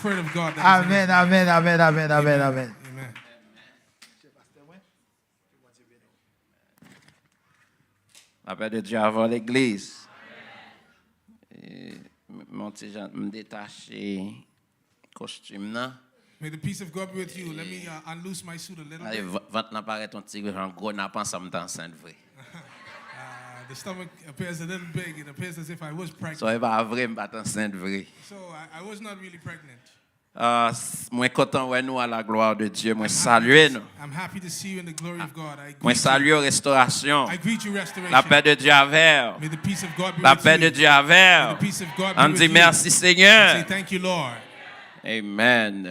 Word of God. Amen, amen, amen, amen, amen, amen. Amen. La paix de Dieu avant l'église. Mon petit Jean me détacher costume là. May the peace of God be with you. Let me unloose my suit a little Allez, bit. ventre n'a paraît ton petit en gros n'a pas ensemble dans sainte vrai. The stomach appears a little big. It appears as if I was pregnant. So pas vrai pas dans sainte vrai. So I was not really pregnant. Moi content ouais nous à la gloire de Dieu, moi saluer nous. I'm happy to see you in the glory of God. I Moi greet saluer restauration. you. I greet you, restoration. La paix de Dieu avec. May the peace of God be La with paix you. de Dieu May avec. the peace of God be On with dit you. merci Say Seigneur. thank you, Lord. Amen.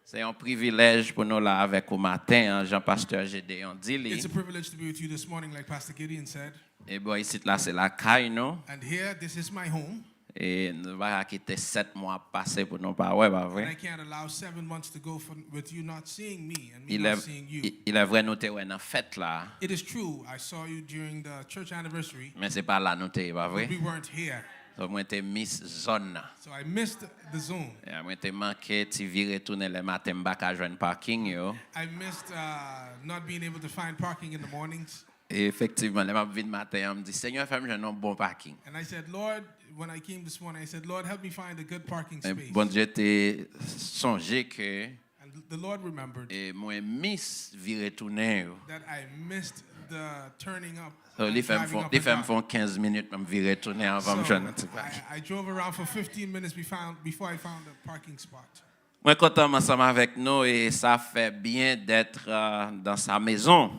C'est un privilège pour nous là avec au matin, hein, Jean-Pasteur Gédéon Dili. It's a privilege to be with you this morning, like Pastor Gideon said. Et bon, ici là c'est la caille, non? And here, this is my home. Et nous va quitter 7 mois passés pour nous pas ouais, pas And I vrai? can't allow 7 months to go with you not seeing me and me Il not est, seeing you. il est vrai nous te ouais dans fête là, It is true, I saw you during the church anniversary, mais c'est pas là nous te pas vrai? but we weren't here. Donc moi te miss zone là. So I missed the zone. Et moi te manqué ti virer tourner le matin pas ka joindre parking yo. I missed not being able to find parking in the mornings. Et effectivement, le m'a vinn matin, on me dit Seigneur, fais-moi un bon parking. And I said, Lord, when I came this morning, I said, Lord, help me find a good parking Et space. bon Dieu te songé que And the Lord remembered et moi miss virer tourner yo. that I missed the turning up. So and les femmes driving font up les and femmes down. font 15 minutes pour me virer tourner avant me So joindre un petit parking. I drove around for 15 minutes before I found a parking spot. Moi content ensemble avec nous et ça fait bien d'être dans sa maison.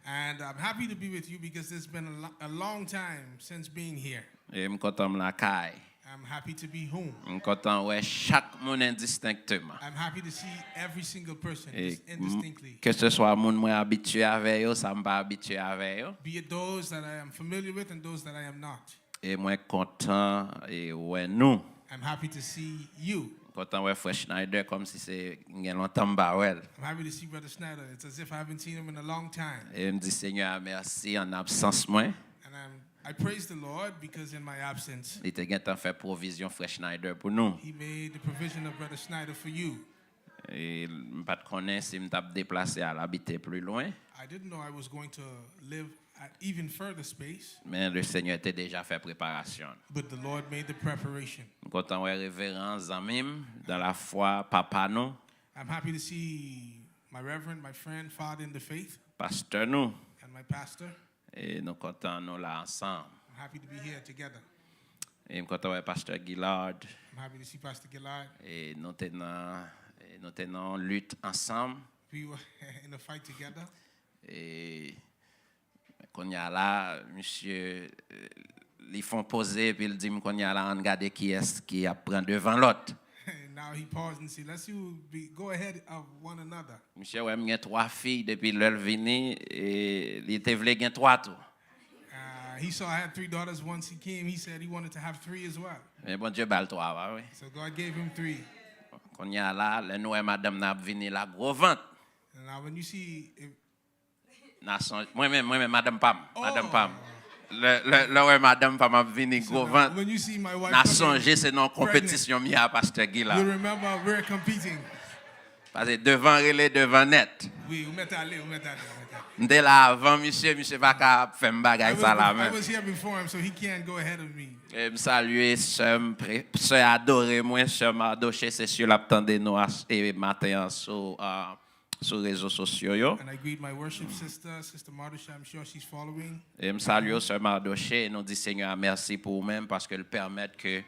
And I'm happy to be with you because it's been a long time since being here. Et me content la caille. I'm happy to be home. Me content ouais chaque monde indistinctement. I'm happy to see every single person Et indistinctly. que ce soit monde moi habitué avec eux, ça me pas habitué avec eux. Be it those that I am familiar with and those that I am not. Et moi content et ouais nous. I'm happy to see you. Content ouais frère Schneider comme si c'est gagne longtemps ba ouais. I'm happy to see Brother Snyder. It's as if I haven't seen him in a long time. Et me dit Seigneur merci en absence moi. And I praise the Lord because in my absence, Il te gagne fait provision frère Schneider pour nous. He made the provision of Brother Snyder for you. Et pas de connaître si me tape déplacer à l'habiter plus loin. I didn't know I was going to live at even further space, Mais le Seigneur était déjà fait préparation. but the Lord made the preparation. Content ouais révérend Zamim dans la foi papa nous, I'm happy to see my reverend, my friend, father in the faith, pasteur nous and my pastor. et nous content nous là ensemble. I'm happy to be here together. Et nous content ouais pasteur Gillard I'm happy to see Pastor Gillard. et nous tenons lutte ensemble We were in a fight together. et qu'on y a là monsieur ils font poser puis il dit qu'on y a là on regarde qui est qui apprend devant l'autre. And now he paused and said, let's see who go ahead of one another. Monsieur ouais m'y 3 filles depuis leur vini et il était voulu gagner 3 tout. He saw I had 3 daughters. Once he came, he said he wanted to have 3 as well. Mais bon Dieu bal 3 oui. So God gave him 3. Qu'on y a là le nous et madame n'a vini la gros ventre. And now when you see, Moi-même, Madame Pam. Madame Oh. Pam. Le ouais, Madame Pam a venu gros ventre. when you see my wife, N'a coming, songé, c'est non compétition mi à Pasteur Guy you là. remember we're competing. Parce que devant relais, devant net. We met à aller. M'était là avant, monsieur pas qu'à faire un bagage ça là I même. was here before him, so he can't go ahead of me. Et me saluer, sœur adoré, moi, sœur Mardoché, c'est sur l'attendez nous et matin sur les réseaux sociaux. Yo. And I greet my worship sister, Sister Mardusha. I'm sure she's following. Et me salue sœur Mardoché et nous dit Seigneur merci pour vous-même parce que le permettre que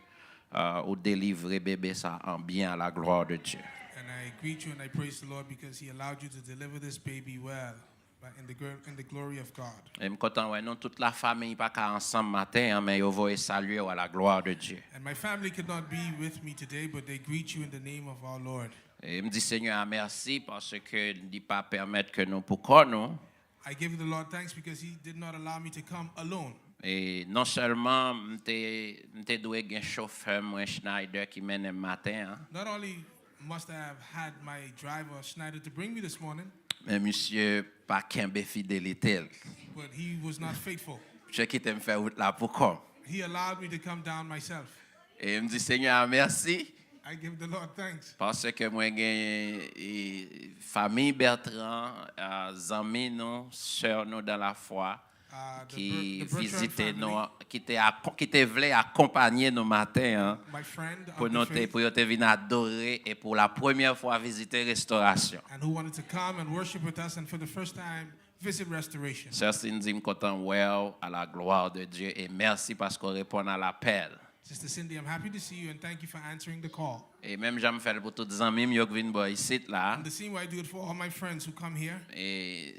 vous délivrer bébé ça en bien à la gloire de Dieu. And I greet you and I praise the Lord because He allowed you to deliver this baby well, but in the glory of God. Et me content ouais non toute la famille pas qu'à ensemble matin hein, mais vous voyez saluer à la gloire de Dieu. And my family could not be with me today, but they greet you in the name of our Lord. Et me dit Seigneur merci parce que ne pas permettre que nous pourquoi nous I give the Lord thanks because He did not allow me to come alone. et non seulement m'te doué un chauffeur moi Schneider qui mène le matin hein, Not only must I have had my driver Schneider to bring me this morning, mais monsieur pas kembe fidélité. but he was not faithful. Je quitte me faire route là pourquoi. He allowed me to come down myself. Et me dit Seigneur merci I give the Lord thanks. Parce que moi j'ai famille Bertrand, amis nous, sœurs nous dans la foi qui The Bertrand visitaient family, nous, qui te voulaient accompagner nos matins my friend pour of nous the faith, pour te venir adorer et pour la première fois visiter restauration. and who wanted to come and worship with us, and for the first time visit Restoration. Sœur Cindy, me content well à la gloire de Dieu et merci parce qu'on répond à l'appel. Sister Cindy, I'm happy to see you and thank you for answering the call. Et même j'aime faire pour tous les amis qui viennent boire ici là. And the same way I do it for all my friends who come here Et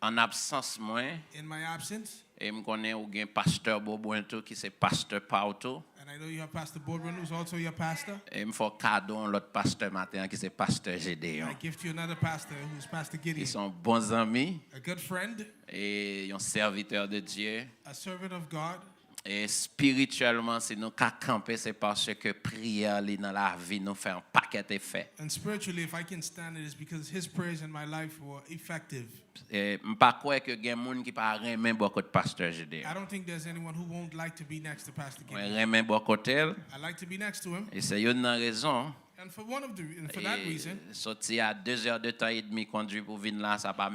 en absence moi, in my absence. et me connais ou gen pasteur Bobointo qui c'est pasteur Pauto. And I know you have Pastor Baldwin, who's also your pastor. Et me faut cadeau l'autre pasteur matin qui c'est pasteur Gédéon. I give to you another pastor who's Pastor Gideon, Ils sont bons amis a good friend, et un serviteur de Dieu. a servant of God. Et spirituellement, si nous qu'à camper, c'est parce que prière li dans la vie nous fait un paquet d'effets. And spiritually, if I can stand it, it's because his prayers in my life were effective. Et m'pas croire que gen moun qui pas aimer beaucoup de pasteur Gédéon. I don't think there's anyone who won't like to be next to Pastor Moi Gideon. aimer beaucoup tel I like to be next to him. et c'est une raison. And for that reason, Sorti à 2 heures de temps et demi conduit pour venir là, ça pas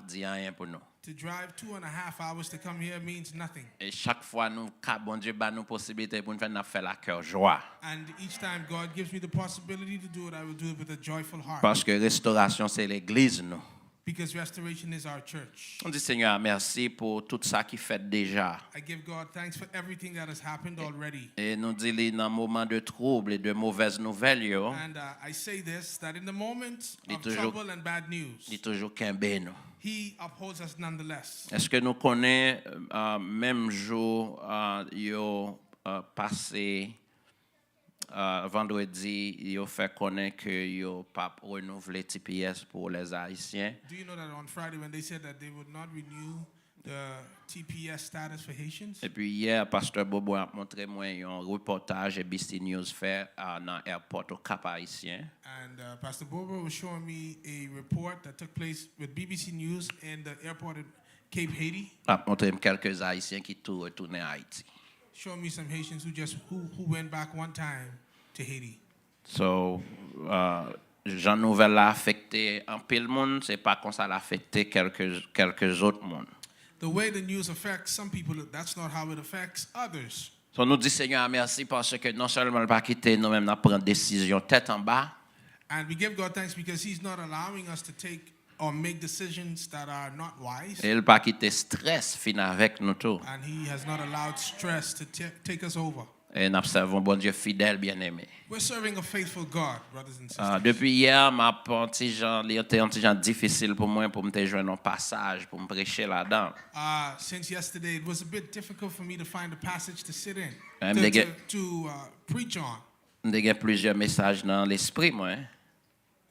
dire rien pour nous. to drive 2.5 hours to come here means nothing. Et chaque fois nous bon Dieu ba nous possibilité pour nous faire la cœur joie. And each time God gives me the possibility to do it, I will do it with a joyful heart. Parce que restauration c'est l'église nous. Because Restoration is our church. On dit Seigneur merci pour tout ça qui fait déjà. I give God thanks for everything that has happened already. Et nous dit dans moment de trouble et de mauvaises nouvelles yo, And I say this, that in the moment of toujours- trouble and bad news, il toujours kembe nous. he upholds us nonetheless. Est-ce que nous connaissons même jour yo passé vendredi yo fait connaître que yo pas renouveler TPS pour les Haïtiens. Do you know that on Friday when they said that they would not renew the TPS status for Haitians? Et puis hier pasteur Bobo a montré moi un reportage et BC News fait dans l'aéroport au Cap Haïtien. And Pastor Bobo was showing me a report that took place with BBC News in the airport at Cape Haiti, A montré quelques Haïtiens qui tout retourné à Haïti. showing me some Haitians who went back one time to Haiti. So Jean Nouvel a affecté un pile monde, c'est pas comme ça l'a affecté quelques autres monde. The way the news affects some people, that's not how it affects others. So nous dit Seigneur merci parce que non seulement il pas quitter nous même n'a prendre décision tête en bas, And we give God thanks because he's not allowing us to take or make decisions that are not wise. et il pas quitter stress fin avec nous tout. And he has not allowed stress to take us over. Et nous servons bon Dieu fidèle bien-aimé. We're serving a faithful God, brothers and sisters. Depuis hier, m'a petit genre difficile pour moi pour me te joindre un passage pour me prêcher là-dedans. Since yesterday, it was a bit difficult for me to find a passage to sit in, I'm to, the to, get- to preach on. J'ai plusieurs messages dans l'esprit moi,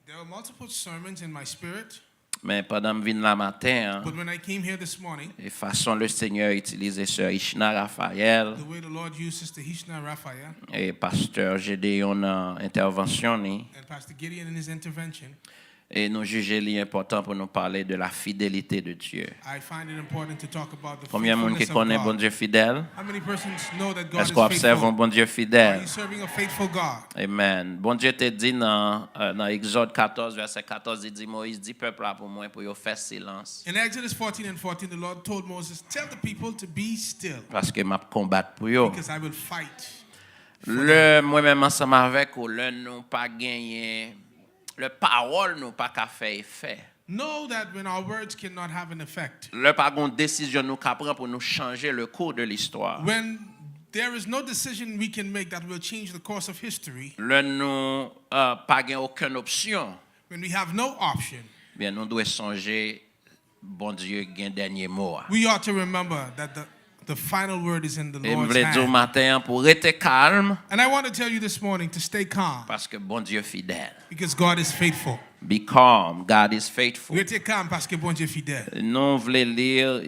There were multiple sermons in my spirit, mais pendant que je viens là matin, but when I came here this morning, et façon le Seigneur utilisait sœur Ishna Raphaël the way the Lord used Sister Hishna Raphael et pasteur Gédéon dans intervention ni, and Pastor Gideon in his intervention, et nous juger l'important pour nous parler de la fidélité de Dieu. I find it important to talk about the Combien de monde qui faithfulness of connaît bon God. Dieu fidèle? How many persons know that God Est-ce is qu'on observe un faithful? bon Dieu Are fidèle? you serving a faithful God? Amen. Bon Dieu te dit dans Exode 14, verset 14, il dit Moïse, dit peuple là pour moi pour yo faire silence. In Exodus 14:14, the Lord told Moses, "Tell the people to be still, Parce que m'a combattre pour yo. because I will fight." Le moi-même ensemble avec ou le nous pas gagné, le parole nous pas qu'à faire effet. Know that when our words cannot have an effect, Le pas gon décision nous qu'à prendre pour nous changer le cours de l'histoire. when there is no decision we can make that will change the course of history, Le nous pas gain aucune option. when we have no option, Bien nous devons songer bon Dieu gain dernier mot. we ought to remember that the final word is in the Et me Lord's voulais dire hand. matin pour rester calme And I want to tell you this morning to stay calm, parce que bon Dieu fidèle. because God is faithful. Be calm, God is faithful. Restez calm parce que bon Dieu est fidèle. Nous voulons lire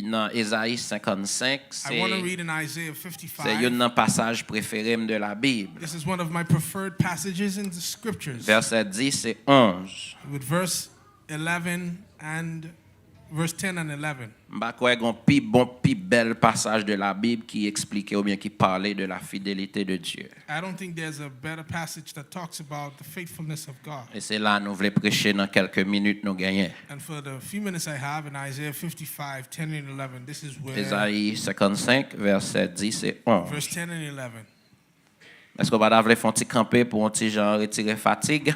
dans Ésaïe 55, I want to c'est read in Isaiah 55. un passage préféré de la Bible. This is one of my preferred passages in the scriptures. Verset 10 et 11. With verse 11 and verse 10 and 11. M'pa croire gon pi bon pi bel passage de la Bible qui expliquait ou bien qui parlait de la fidélité de Dieu. I don't think there's a better passage that talks about the faithfulness of God. Et c'est là nous voulons prêcher dans quelques minutes nous gagner. And for the few minutes I have in Isaiah 55, 10 and 11, this is where Ésaïe 55 verset 10 et 11. verse 10 and 11. Est-ce qu'on va vouloir faire un petit camper pour un petit genre retirer fatigue?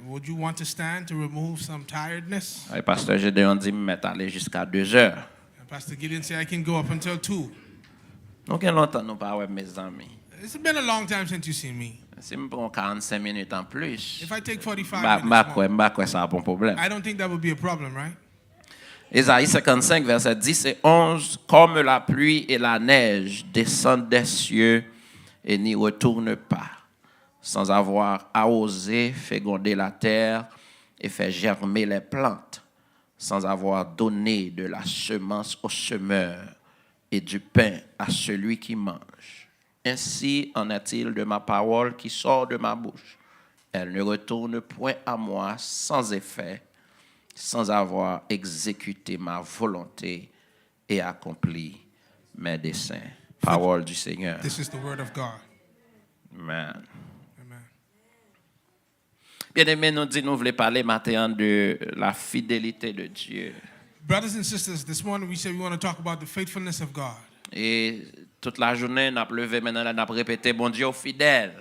Would you want to stand to remove some tiredness? Le pasteur Gédéon dit me mettre aller jusqu'à 2 heures. And Pastor Gideon said I can go up until 2. Donc longtemps nous pas ouais mes amis. It's been a long time since you've seen me. Si me prend 45 minutes en plus. If I take 45 M'pa minutes more, quoi ça a un problème. I don't think that would be a problem, right? Ésaïe 55 verset 10 et 11 comme la pluie et la neige descendent des cieux et n'y retournent pas sans avoir arrosé, fécondé la terre et fait germer les plantes, sans avoir donné de la semence au semeur et du pain à celui qui mange. Ainsi en est-il de ma parole qui sort de ma bouche. Elle ne retourne point à moi sans effet, sans avoir exécuté ma volonté et accompli mes desseins. Parole du Seigneur. This is the word of God. Amen. Amen. Bien-aimés, nous voulons parler maintenant de la fidélité de Dieu. Brothers and sisters, this morning we said we want to talk about the faithfulness of God. Et toute la journée, nous avons levé maintenant, nous avons répété, bon Dieu fidèle.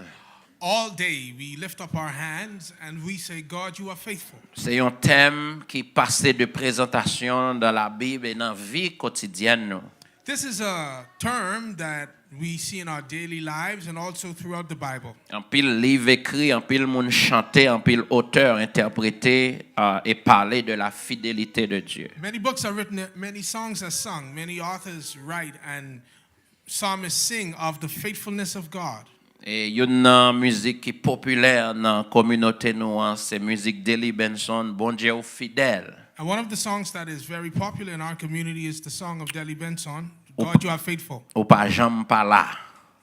All day we lift up our hands and we say, God, you are faithful. C'est un thème qui passe de présentation dans la Bible et dans la vie quotidienne. Nous. This is a term that we see in our daily lives and also throughout the Bible. En pile livre écrit, en pile monde chanté, en pile auteur interprété et parler de la fidélité de Dieu. Many books are written, many songs are sung, many authors write and psalmists sing of the faithfulness of God. Et une musique qui est populaire dans la communauté noire, c'est musique d'Eli Benson, bon Dieu fidèle. And one of the songs that is very popular in our community is the song of Deli Benson, God, you are faithful. Ou pas jamais pas là.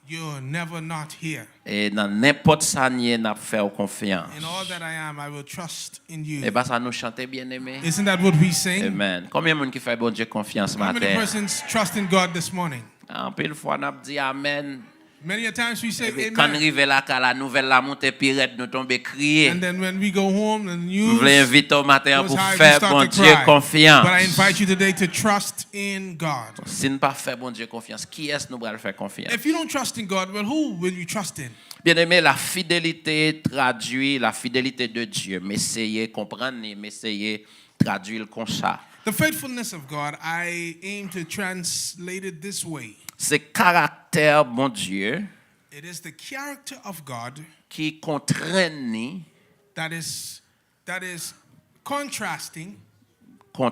You're never not here. Et dans n'importe ça n'y n'a faire confiance. In all that I am, I will trust in you. Et ça nous chanter bien aimé. Isn't that what we sing? Amen. Combien de monde qui fait bon Dieu confiance How many matin? persons trust in God this morning? En pile fois n'a dit amen. Many a times we say Quand amen. arrive là quand la nouvelle la monte pirate nous tomber crier. And then when we go home, the Je news voulais inviter au matin goes pour high, we faire start bon to Dieu cry. confiance. But I invite you today to trust in God. Si nous pas faire bon Dieu confiance, qui est-ce nous va faire confiance? If you don't trust in God, well, who will you trust in? Bien aimé, la fidélité traduit la fidélité de Dieu. Mais essayez comprendre, mais essayez traduire comme ça. The faithfulness of God, I aim to translate it this way. C'est caractère bon Dieu It is the character of God qui contraint, that is contrasting, qui or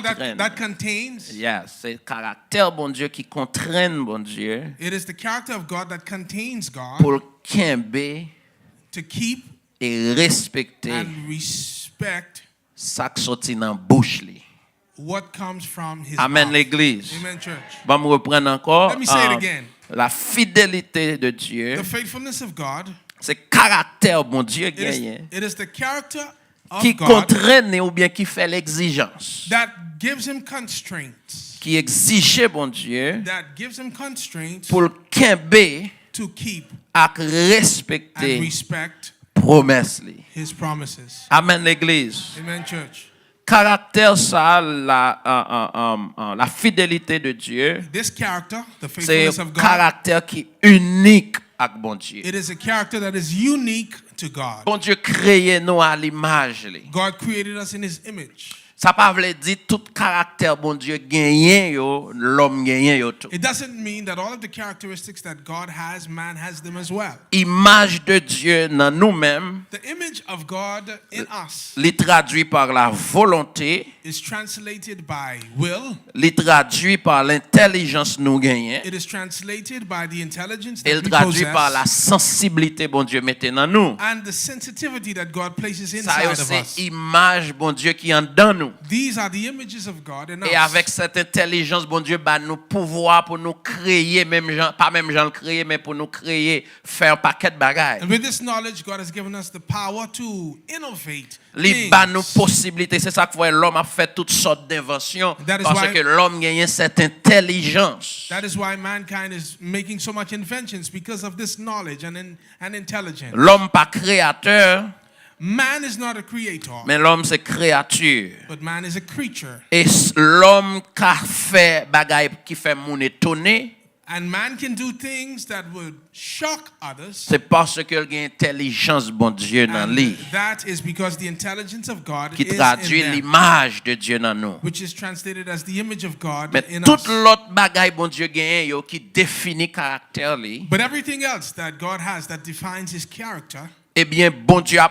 contraint. that contains. Yes, c'est caractère bon Dieu qui contraint bon Dieu It is the character of God that contains God pour qu'aimer to keep et respecter and respect ça qui sorti dans bouche li. what comes from His Amen mouth. l'église. Amen, church. Bon me reprendre encore. Let me say it again. La fidélité de Dieu, The faithfulness of God, c'est caractère bon Dieu it gagné is the character of qui God contraint ou bien qui fait l'exigence, that gives Him constraints. qui exige bon Dieu That gives Him constraints pour qu'aimer to keep et and respecter respect promesse li. His promises. Amen l'église. Amen, church. Caractère ça la fidélité de Dieu, This character, the c'est faithfulness un of God, caractère qui est unique avec bon Dieu. it is a character that is unique to God. Bon Dieu créé nous à l'image li. God created us in His image. Ça pas veut dire tout caractère bon Dieu gagné yo, l'homme gagné yo tout. It doesn't mean that all of the characteristics that God has, man has them as well. Image de Dieu dans nous-mêmes, The image of God in us li traduit par la volonté, is translated by will. li traduit par l'intelligence nous gagnons, It is translated by the intelligence et that il we traduit par la possess sensibilité bon Dieu mette dans nous. and the sensitivity that God places Ça inside of c'est us. image bon Dieu qui en dans nous. nous. These are the images of God in us. Et avec cette intelligence, bon Dieu, bah, nous pouvoir pour nous créer, même gens, pas même gens le créer, mais pour nous créer, faire un paquet de bagages. And with this knowledge, God has given us the power to innovate Les bah nous things. possibilités, c'est ça que l'homme a fait toutes sortes d'inventions That is parce why- que l'homme gagne cette intelligence. That is why mankind is making so much inventions, because of this knowledge and intelligence. L'homme pas créateur, Man is not a creator, mais l'homme c'est créature. but man is a creature. Et l'homme qui fait bagaille qui fait mon étonné, And man can do things that would shock others. c'est parce que il y a intelligence bon Dieu dans And lui that is because the intelligence of God qui is traduit in them, l'image de Dieu dans nous. which is translated as the image of God Mais in toute us. l'autre bagaille bon Dieu gagne yo qui définit caractère li, But everything else that God has that defines his character, eh bien bon Dieu a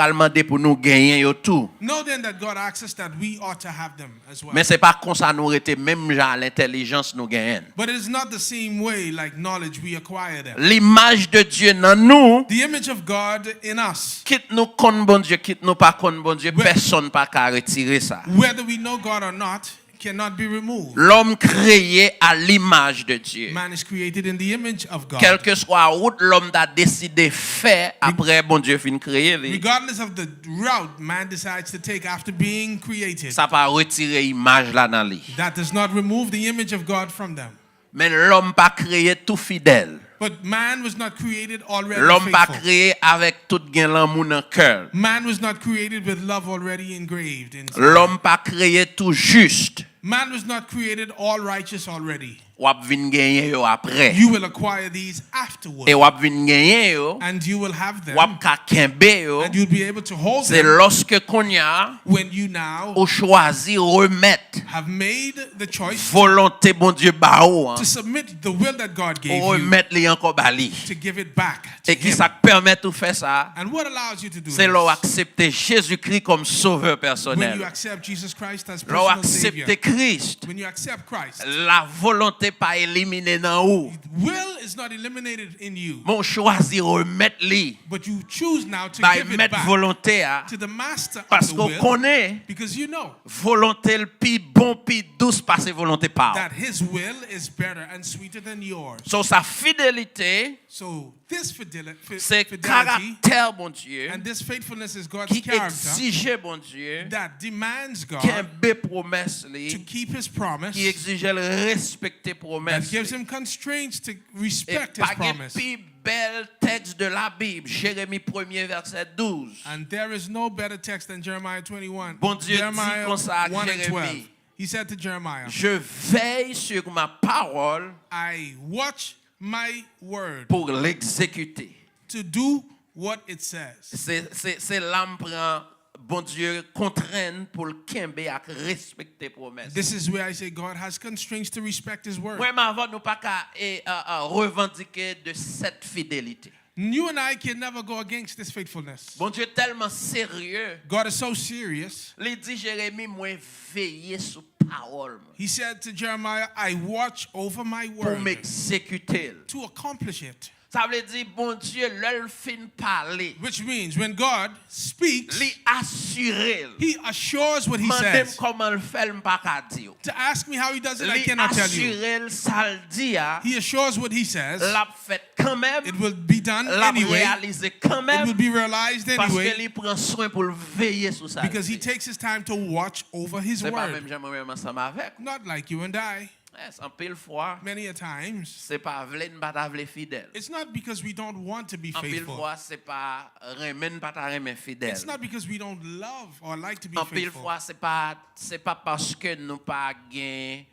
demandé pour nous gagner yo tout. know then that God asks us that we ought to have them as well. Mais c'est pas comme ça nous était même genre l'intelligence nous gagne. But it is not the same way like knowledge we acquire them. L'image de Dieu dans nous, The image of God in us, quitte nous connaît bon Dieu, quitte nous pas connaît bon Dieu, personne pas qu'à retirer ça. whether we know God or not, cannot be removed. L'homme créé à l'image de Dieu. Man is created in the image of God. Quelle que soit la route, l'homme a décidé faire après bon Dieu fin créé. Regardless of the route man decides to take after being created, Ça pas retirer image là dans lui. that does not remove the image of God from them. Mais l'homme pas créé tout fidèle. But man was not created already L'homme pas faithful. créé avec tout gain l'amour dans cœur. Man was not created with love already engraved inside. L'homme pas créé tout juste. Man was not created all righteous already. Ou ap vin gagner yo après. You will acquire these afterward. Et ou ap vin gagner yo, And you will have them. ou ap ka kembe yo. And you'll be able to hold C'est them lorsque qu'on y a when you now ou choisi remettre have made the choice volonté bon Dieu ba ou, to submit the will that God gave ou you, remettre li encore bali. to give it back to Et qui him. ça permet tout faire ça? And what allows you to do C'est this? l'on accepter Jésus-Christ comme sauveur When you personnel. accept Jesus Christ as L'on personal Savior. accepter Christ. When you accept Christ, La volonté pas éliminée dans ou. will is not eliminated in you, Mon choisi remettre li. but you choose now to Bah give it mettre back volonté à. to the master of Parce the qu'on will, connaît because you know volonté le plus bon, plus douce parce que volonté pas. that his will is better and sweeter than yours. So sa fidélité, So this c'est fidelity caractère bon Dieu and this faithfulness is God's qui character exige bon Dieu that demands God qui a promesse to li keep his promise, qui exige le respecter that promesse. gives him constraints to Et respect his pas de promise. plus bel texte de la Bible, Jérémie 1er verset 12. And there is no better text than Jeremiah 21. Bon Dieu dit Jeremiah comme ça à 1 and 12. Jérémie. He said to Jeremiah, Je veille sur ma parole I watch my word pour l'exécuter. to do what it says. C'est l'âme prend bon Dieu contraint pour le kembe à respecter promesse. This is where I say God has constraints to respect his word. Ouais, mais avant nous pas qu'à revendiquer de cette fidélité. You and I can never go against this faithfulness. Bon Dieu tellement sérieux. God is so serious. Il dit Jérémie moi veiller sur parole moi, He said to Jeremiah, I watch over my pour word m'exécuter. to accomplish it. Ça veut dire bon Dieu l'œil fin parler. Which means when God speaks, Li assurer. he assures what he Mandem says. comment le fait m'pas ka dire. To ask me how he does it, I Li cannot tell you. assurer ça le dit a, He assures what he says. l'a fait quand même, It will be done l'a anyway. réaliser quand It même will be realized parce que anyway il prend soin pour le veiller sur ça. because he takes his time to watch over his C'est pas word. même jamais ensemble avec. Not like you and I. Yes, en pile fois, Many a times, c'est pas vle n pas ta vle fidèle. it's not because we don't want to be En pile faithful. fois, c'est pas remen pas ta remen fidèle. It's not because we don't love or like to be En pile faithful. fois, c'est pas parce que nous pas gain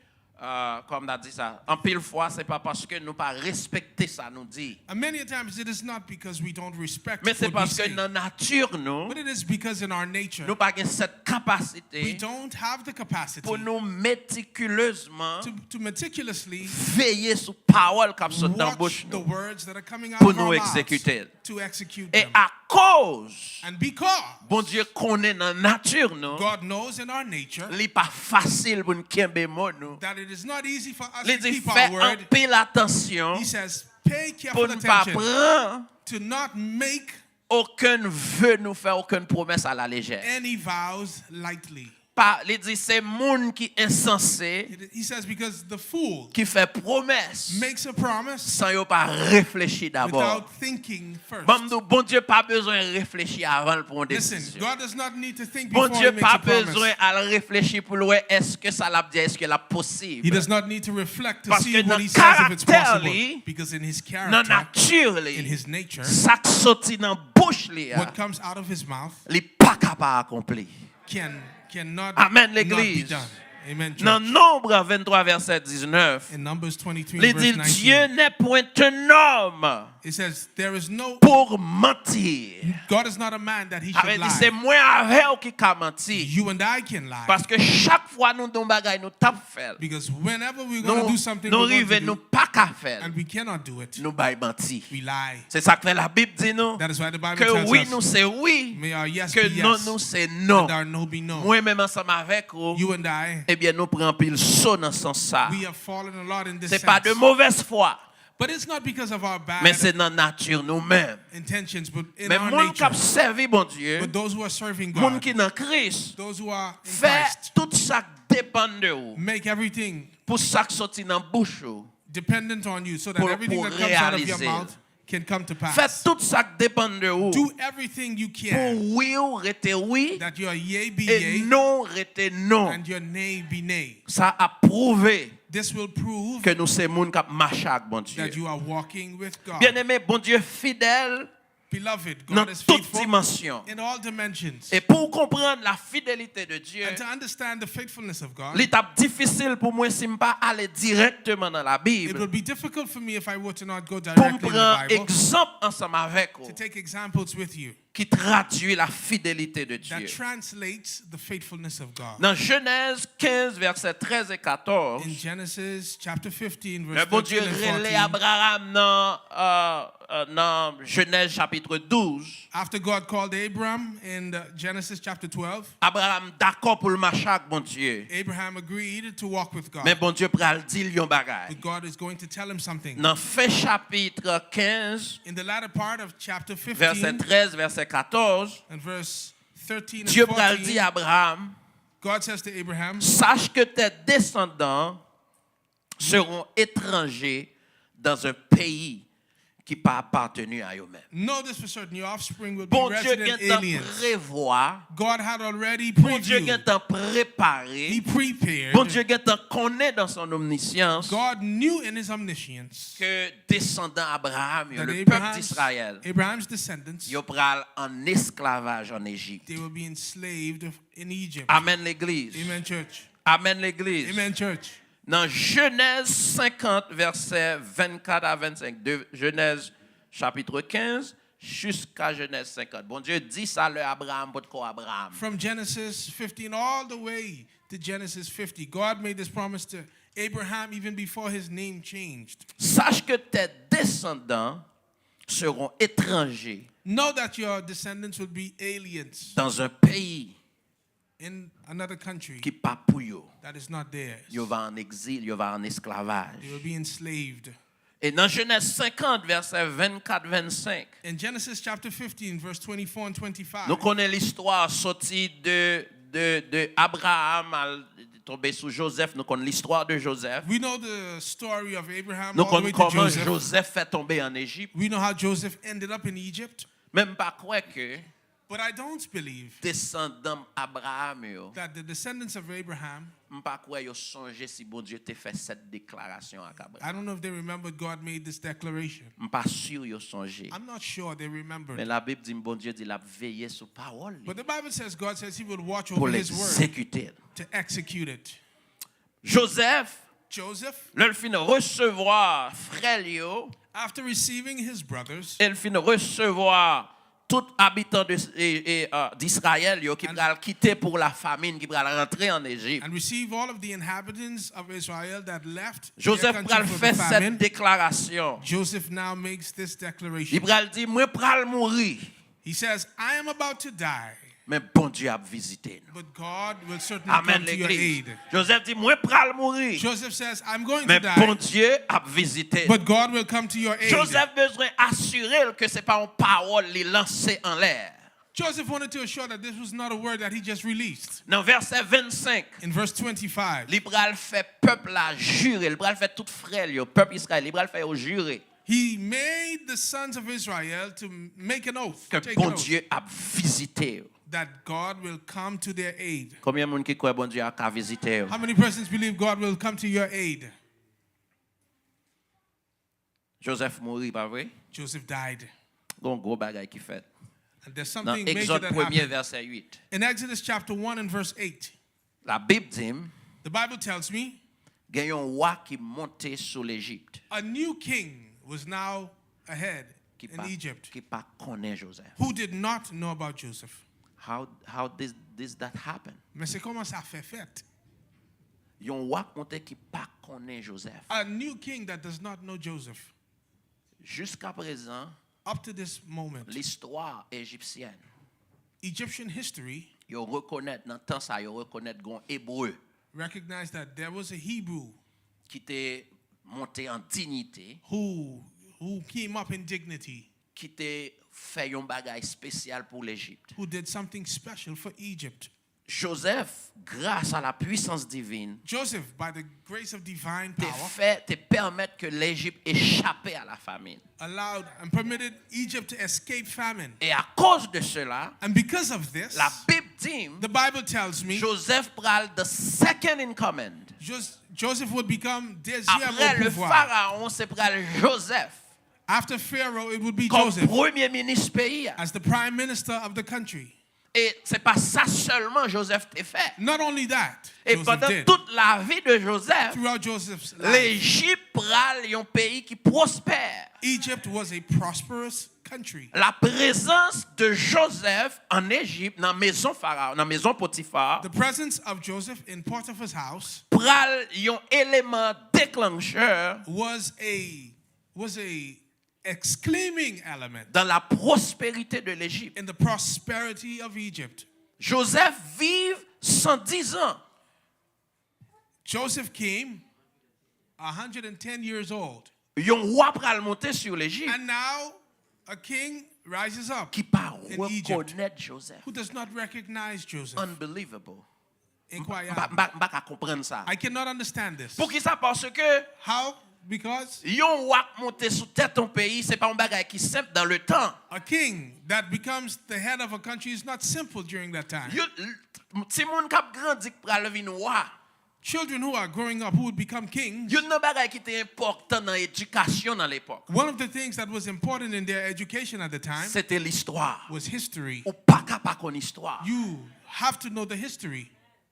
comme on a dit ça. En pile fois, c'est pas parce que nous pas respecter ça nous dit. And many a times it is not because we don't respect Mais c'est what we parce que say, dans nature nous, but it is because in our nature nous pas gain cette we capacité don't have the capacity pour nous méticuleusement to meticulously veiller sur parole qui sort dans watch bouche the nous words that are coming out pour of our nous mouths exécuter. to execute Et them. à cause And because bon Dieu connaît dans nature nous, God knows in our nature li pas facile pour nous kembe mot nous. that it is not easy for us Il to dit keep fais our un word, pile attention he says, pay pour careful ne pas attention prendre to not make aucun vœu nous faire aucune promesse à la légère. any vows lightly. il dit c'est monde qui insensé He says, because the fool qui fait promesse makes a promise sans yo pas réfléchir d'abord. without thinking first. Bon Dieu pas besoin de réfléchir avant de prendre une Listen, décision. God does not need to think Bon before Dieu he makes pas a promise. besoin à réfléchir pour le est-ce que ça l'a dit, est-ce que c'est He possible. does not need to reflect to Parce see que what dans he says if it's caractère possible. li, Because in his Dans character, nature, in his nature, ça qui sorti dans bouche li, what comes out of his mouth il pas capable accomplir. cannot Amen, not be l'Église. done. Amen, Dans church. Nombre 23 verset 19, In Numbers 23, il verse dit 19, Dieu n'est point un homme it says, there is no, pour mentir. God is not a man that he Avait should dit c'est lie. moi avec ou qui ka menti. You and I can lie. Parce que chaque fois nous don bagay nous tap fait. Because whenever we're going to do something Nous we're going rive to nous do, pas ka faire. and we cannot do it, Nous bay menti. we lie. C'est ça que la Bible dit nous. That is why the Bible Que tells oui us, nous c'est oui, may our yes que be non yes, nous c'est non. and our no be no. Moi même ensemble avec vous, You and I, eh bien nous prenons pile saut dans ce sens ça. we have fallen a lot in this C'est pas de sense. mauvaise foi, But it's not because of our bad mais c'est dans la nature nous-mêmes. intentions, but in Mais our monde qui a nature. servi bon Dieu, But those who are serving monde God, qui dans Christ, those who are in fait Christ, tout ça dépend de vous. make everything Pour ça qui sorti dans bouche ou. dependent on you so that Pour- everything pour that comes out of your réaliser. mouth can come to Faites pass. tout ça qui dépend de vous. Do everything you Pour can oui ou rester oui that your yea be et yea non rester non. and your nay be nay. Ça a prouvé This will prove que nous sommes monde qui marche avec bon Dieu. that you are walking with God. Bien-aimé, bon Dieu fidèle Beloved, dans God is toutes faithful dimensions. in all dimensions. Et pour comprendre la fidélité de Dieu, And to understand the faithfulness of God, l'étape difficile pour moi, c'est pas aller directement dans la it Bible. would be difficult for me if I were to not go Pour directly in prendre the Bible, exemple ensemble avec vous, to take examples with you qui traduit la fidélité de that Dieu. translates the faithfulness of God. Dans Genèse 15, versets 13 et 14, In Genesis chapter 15, le verse bon Dieu 13 and relève 14, Abraham dans Genèse chapitre 12. after God called Abram in Genesis chapter 12, Abraham d'accord pour le marcher avec bon Dieu. Abraham agreed to walk with God. Mais bon Dieu pral dire yon bagay. But God is going to tell him something. Dans fin chapitre 15, In the latter part of chapter verset 15 13, verset 14, and verse 13 and Dieu pral dire 14, à Abraham, God says to Abraham, sache que tes descendants seront étrangers dans un pays qui pas appartenu à eux-mêmes. know this for certain, your offspring will be Bon Dieu resident vient t'en aliens. prévoir, God had already bon Dieu vient previewed. t'en He préparer, prepared. bon Dieu vient t'en connaître dans son omniscience God knew in his omniscience que descendants Abraham, that le peuple d'Israël, Abraham's descendants, yo pral en esclavage en Égypte. they will be enslaved in Egypt. Amen l'église. Amen, church. Amen l'église. Amen, church. Dans Genèse 50, versets 24 à 25, de Genèse chapitre 15 jusqu'à Genèse 50. Bon Dieu dit ça à Abraham, pour quoi Abraham. From Genesis 15 all the way to Genesis 50, God made this promise to Abraham even before his name changed. Sache que tes descendants seront étrangers Know that your descendants will be aliens dans un pays in another country qui pas pour eux. that is not theirs. Ils vont en exil, ils vont en esclavage. They will be enslaved. Et dans Genèse 50, versets 24-25, In Genesis chapter 15, verse 24 and 25, nous connaissons l'histoire sortie de Abraham tombé sous Joseph. Nous connaissons l'histoire de Joseph. we know the story of Abraham Nous all the way connaissons to comment Joseph. Joseph fait tomber en Égypte. We know how Joseph ended up in Egypt. Même pas quoi que But I don't believe descendants Abraham yo, that the descendants of Abraham, pas quoi yo songe si bon Dieu te fait cette déclaration à Abraham. I don't know if they remembered God made this declaration. Pas sûr yo songe. I'm not sure they remembered. Mais la Bible dit bon Dieu dit la veiller sur parole But the Bible says God says he will watch pour over his word l'exécuter. to execute it. Joseph, Joseph, le fin recevoir frère yo, after receiving his brothers, il fin recevoir tout habitant d'Israël yo qui pral quitter pour la famine, qui pral rentrer en Égypte. and receive all of the inhabitants of Israel that left their Joseph country pral for fait the cette famine, déclaration. Joseph now makes this declaration. Il pral dit moi pral mourir, He says, I am about to die, mais bon Dieu a visité nous. but God will certainly Amen come to your l'église. aid. Joseph dit moi pral mourir, Joseph says, I'm going mais to bon die, Dieu a visité. but God will come to your aid. Joseph besoin assurer que c'est pas une parole li lancée en l'air. Joseph wanted to assure that this was not a word that he just released. Dans verset 25, In verse 25, il pral fait peuple la jurer, il pral fait tout frère, le peuple Israël, il pral fait au jurer he made the sons of Israel to make an oath, que take bon an oath, Dieu a visité. that God will come to their aid. Combien de monde qui croit bon Dieu a visité? How many persons believe God will come to your aid? Joseph mourit, pas vrai? Joseph died. Gon gros bagay qui fait. And there's Dans something major Exode that 1er happened. verset 8. In Exodus chapter 1 and verse 8, La Bible dit, the Bible tells me il y a un roi qui montait sur l'Égypte a new king was now ahead qui in pas Egypt qui pas connaît Joseph. who did not know about Joseph. How does that happen? Mais c'est comment ça fait fait? Il y a un roi monté qui pas connaît Joseph. A new king that does not know Joseph. Jusqu'à présent, Up to this moment, l'histoire égyptienne, Egyptian history ils reconnaissent dans temps ça, ils reconnaissent gon hébreu recognized that there was a Hebrew qui était monté en dignité, who came up in dignity, qui était fait un bagage spécial pour l'Égypte. who did something special for Egypt. Joseph, grâce à la puissance divine, Joseph, by the grace of divine power, te permettre que l'Égypte échappe à la famine. allowed and permitted Egypt to escape famine. Et à cause de cela, And because of this, la Bible dit, the Bible tells me Joseph pral the second in command. Joseph would become deuxième Après au le pouvoir. pharaon, c'est pral Joseph After Pharaoh, it would be comme Joseph premier ministre pays. as the prime minister of the country. Et c'est pas ça seulement Joseph t'a fait. Not only that, Et Joseph pendant did. toute la vie de Joseph, Throughout Joseph's life, l'Égypte pral un pays qui prospère. Egypt was a prosperous country. La présence de Joseph en Égypte, dans la maison Pharaon, dans la maison Potiphar, The presence of Joseph in Potiphar's house pral un élément déclencheur was a exclaiming element dans la prospérité de l'Égypte. in the prosperity of Egypt. Joseph vive 110 ans. Joseph came 110 years old, Un roi pral monter sur l'Égypte and now a king rises up qui pas in Egypt reconnaître Joseph. who does not recognize Joseph. Unbelievable. Incroyable. M'pa comprendre ça. I cannot understand this. Pour qui ça? Parce que How? Because yon roi monter sous tête ton pays, c'est pas un bagage qui simple dans le temps. a king that becomes the head of a country is not simple during that time. Si moun k'ap grandi pral vin roi, Children who are growing up who would become kings, yon nan bagay qui était important dans l'éducation dans l'époque. one of the things that was important in their education at the time C'était l'histoire. was history. Ou pas capable connaître l'histoire. You have to know the history.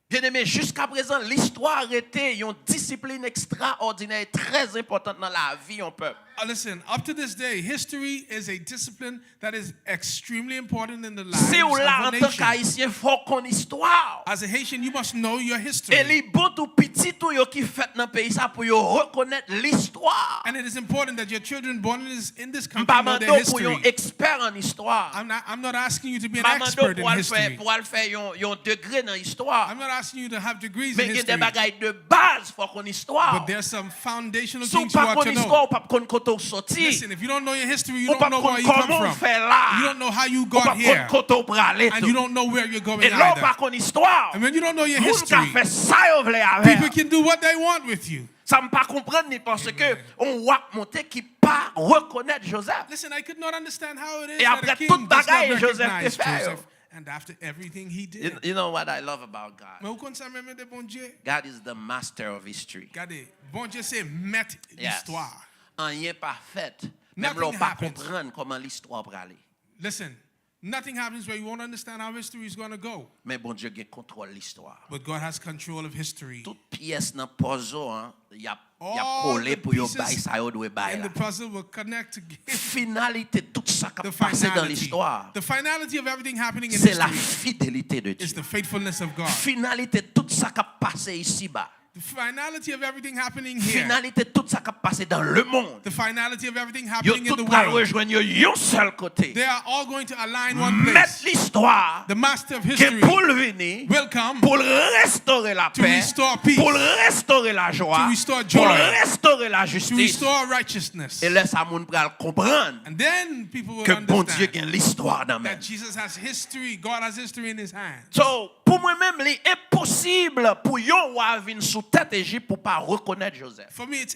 Bien-aimé, jusqu'à présent, l'histoire était une discipline extraordinaire, très importante dans la vie d'un peuple. Listen, up to this day, history is a discipline that is extremely important in the lives Si ou of là, a en tant nation. qu'Haïtien, faut qu'on histoire. As a Haitian, you must know your history. Et les bons tout petits tout yo qui fait dans le pays ça pour yo reconnaître l'histoire. And it is important that your children born in this country M'pa know their mando pour yon history. expert en histoire. I'm not asking you to be an M'pa mando expert in pour history. faire yon degré dans l'histoire. I'm not asking you to have degrees in Mais il y a history. des bagailles de base faut qu'on histoire. But there's some foundational Si ou things you pas ought qu'on to know. histoire, ou pas qu'on koto sorti. Listen, if you don't know your history, you Ou pas don't know qu'on where you come comment from. fait là. You don't know how you Ou pas got here. qu'on koto brale And tout. you don't know where you're going Et là, ou pas either. qu'on histoire. And when you don't know your Moun ka history, fait ça yo vle people avec. can do what they want with you. Ça me pas comprendre ni parce que on va monter qui pas reconnaître Joseph. Listen, I could not understand how it is Et that après a king toute does not bagaille, Joseph recognize te fait. Joseph. And after everything he did. You know what I love about God? Mais vous connaissez même de bon Dieu? God is the master of history. Regardez, bon Dieu c'est maître Yes. d'histoire. Rien pas fait. Même Nothing l'on pas happens. comprendre comment l'histoire va aller. Listen, nothing happens where you won't understand how history is going to go. Mais bon Dieu gagne contrôle l'histoire. But God has control of history. Toute pièce dans puzzle hein, y a All collé the pour yo pieces bail ça yo doit bail And là. the puzzle will connect together. Finalité tout ça qui The passé dans finality. l'histoire, The finality of everything happening in c'est la history fidélité de is Dieu. the faithfulness of God. Finalité tout ça qui passé ici bas, The finality of everything happening here. Finalité tout ça qui a passé dans le monde. The finality of everything Yo happening in tout the va world. rejoindre un seul côté. They are all going to align one Mettre place. l'histoire The master of que history pour venir will come pour restaurer la to paix, restore peace, pour restaurer la joie, to restore pour joy, restaurer la to justice. restore righteousness. Et laisse à moun pral comprendre And then people will que bon Dieu understand gagne l'histoire dans that même. Jesus has history. God has history in his hands. So, pour moi-même, il est impossible pour yon roi venir sous tête Égypte pour pas reconnaître Joseph. For me, it's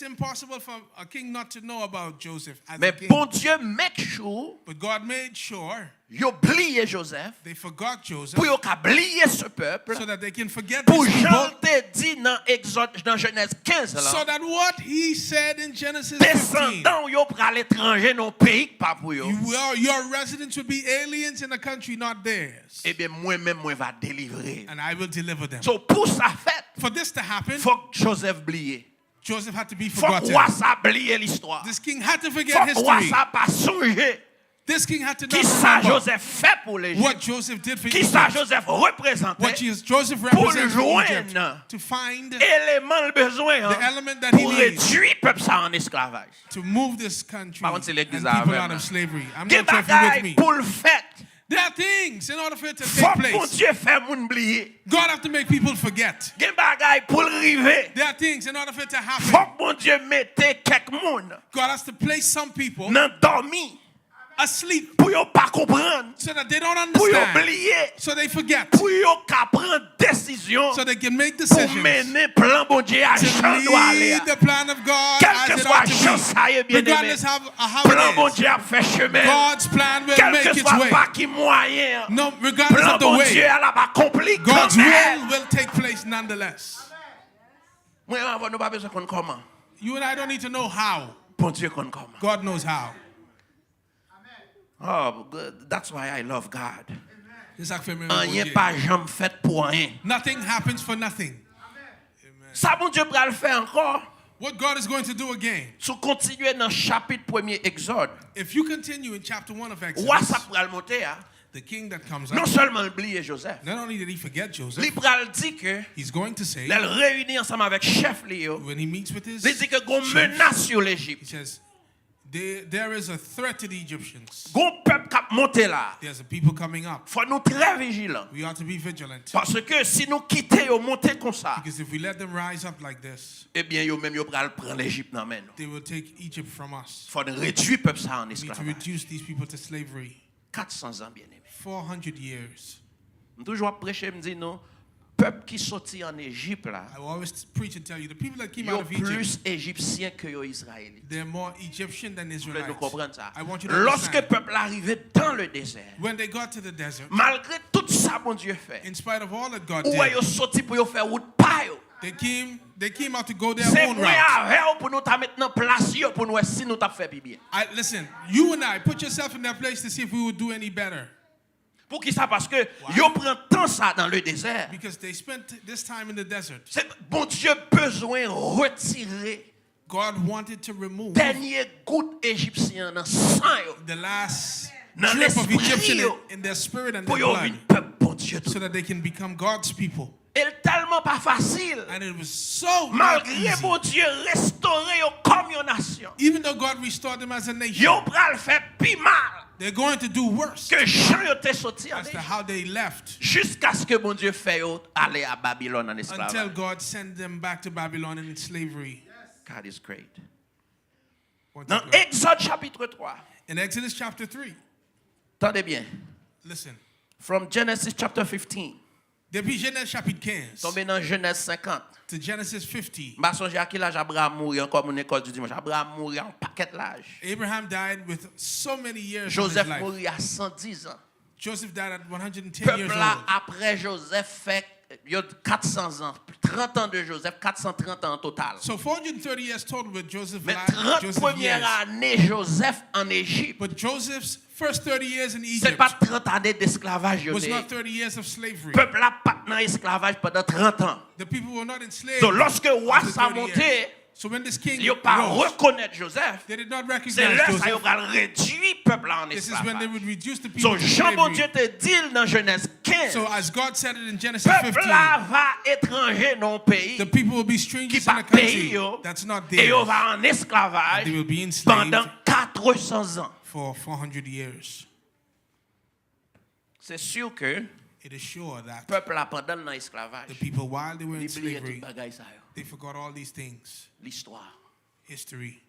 impossible for a king not to know about Joseph as a Mais king. bon Dieu make sure But God made sure yo oublié Joseph they forgot Joseph pour yo oublier ce peuple. so that they can forget Pour these Jean people, te dit dans Exode dans Genèse 15 là. so that what he said in Genesis 15, Descendants yo pral l'étranger dans pays pas pour yo. your residents would be aliens in a country not theirs, Eh bien moi-même moi va délivrer. and I will deliver them. So pour ça fait, For this to happen, faut que Joseph oublié. Joseph had to be Faut que forgotten. roi ça oublier l'histoire. This king had to Faut forget que roi history. ça pas songer. This king had to Qui not ça remember Joseph fait pour l'Égypte? what Joseph did for Qui ça Egypt. Joseph représentait? What Joseph Pour represents for Egypt. joindre To find, élément le besoin the element that he pour needs réduire peuple ça en esclavage. to move this country Par and contre, c'est l'église people avec out moi. of slavery. I'm Des not sure if you're with bagailles me. pour le fait. There are things in order for it to Faut take que mon place. Dieu fait moun oublier. God have to make people forget. Des bagailles pour le river. There are things in order for it to Faut happen. que mon Dieu mette quelques moun God has to place some people dans dormi asleep pour yo pas comprendre, so that they don't pour yo understand, oublier, so they forget, pour yo ka prendre décision so they can make pour decisions mener plan bon Dieu à to Jean doit aller. lead the plan of God Quel as que it soit ought to chance ça y est be. bien aimé. Regardless how Plan bon it is, Dieu a fait chemin. God's plan will Quel make que its soit way. pas qui moyen. No, regardless Plan of the bon Dieu way, a la accompli quand God's même. will take place nonetheless. Moi avant nous pas besoin qu'on comment. You and I don't need to know how. Bon Dieu qu'on comment. God knows how. Oh, good. That's why I love God. C'est ça que fait même Rien Dieu. pas jamais fait pour rien. Nothing happens for nothing. Ça bon Dieu va le faire encore. What God is going to do again, Si continuer dans le chapitre 1er Exode, if you continue in chapter 1 of roi ça Exodus, pral monter hein. the king that comes Non up, seulement oublier Joseph. not only did he forget Joseph, Il pral dit que he's going to say, elle réunit ensemble avec chef Léo. when he meets with his Il dit que gon chief, menace sur he l'Égypte. says, there is a threat to the Egyptians. Gon peuple qui monter là. There's a people coming up. Faut nous très vigilants. We ought to be vigilant. Parce que si nous quittons yo monter comme ça, Because if we let them rise up like this, eh bien yo même yo pral prendre l'Égypte dans main. they will take Egypt from us. Faut nous réduire peuple ça en We need to esclavage. reduce these people to slavery. 400 ans bien aimé. 400 years. Je toujours prêcher me dit non, peuple qui sorti en Égypte là, I will always preach and tell you, the people that came yo out of Egypt, plus égyptien que yo israélite. they're more Egyptian than Vous voulez Israelites. nous comprendre ça? I want you to Lorsque understand. peuple arrivait dans le désert, When they got to the desert, malgré tout ça mon Dieu fait, in spite of all that God où did, yo sorti pour yo faire route pa yo. they came out to go their C'est own moi route. avec yo pour nous ta maintenant place yo pour nous si nous t'a fait bien. Listen, you and I, put yourself in that place to see if we would do any better. Pour qui ça? Parce que yo prend temps ça dans le désert. Because they spent this time in the desert. C'est bon Dieu besoin retirer God wanted to remove dernier goutte égyptien dans sang yo. the last Dans drip of l'esprit Egyptian yo. in their spirit and Pour their yo blood, vin peuple bon Dieu tout. so that they can become God's people. Et tellement pas facile. And it was so not Malgré easy. bon Dieu restaurer yo comme une nation. Even though God restored them as a nation, Yo pral faire pi mal they're going to do worse que Jean yo te sorti en as to Égypte. how they left Jusqu'à ce que bon Dieu fait yo aller à Babylone en until esclavage. God sent them back to Babylon in slavery. God is great. Won't Dans you go? Exode chapitre 3. In Exodus chapter 3, Tendez bien. listen. From Genesis chapter 15. Depuis Genèse chapitre 15 Tombez dans Genèse 50. to Genesis 50, M'a songé à quel âge Abraham mourit encore mon école du dimanche. Abraham mourit en paquet l'âge. Abraham died with so many years of Joseph his life. mourit à 110 ans. Joseph died at 110 years Peuple là, old. après Joseph fait yo 400 ans. 30 ans de Joseph, 430 ans en total. So 430 years total with Joseph. Mais life, 30 Joseph premières years. années Joseph en Égypte. But Joseph's first 30 years in C'est Egypt pas 30 années d'esclavage. was not 30 years of slavery. Peuple là pas dans esclavage pendant 30 ans. The people were not enslaved. Donc lorsque roi after ça 30 years. monté, So when this king Ils n'ont pas rose, reconnaître Joseph. they did not C'est recognize là ça Joseph. ils vont réduire le peuple en This is when they esclavage. would reduce the people So to Jean bon slavery. Dieu te dit dans Genèse 15. So as God said it in Genesis Peuple 15, là va étranger dans le pays. the people will be Qui strangers pas in a country pays yo. that's not Et theirs. on va en esclavage They will be enslaved pendant 400 ans. for 400 years. C'est sûr que It is sure that le peuple là pendant l'esclavage, the people, while they were in ils oubliaient tout slavery, bagaille ça yo. they forgot all these things. L'histoire. History.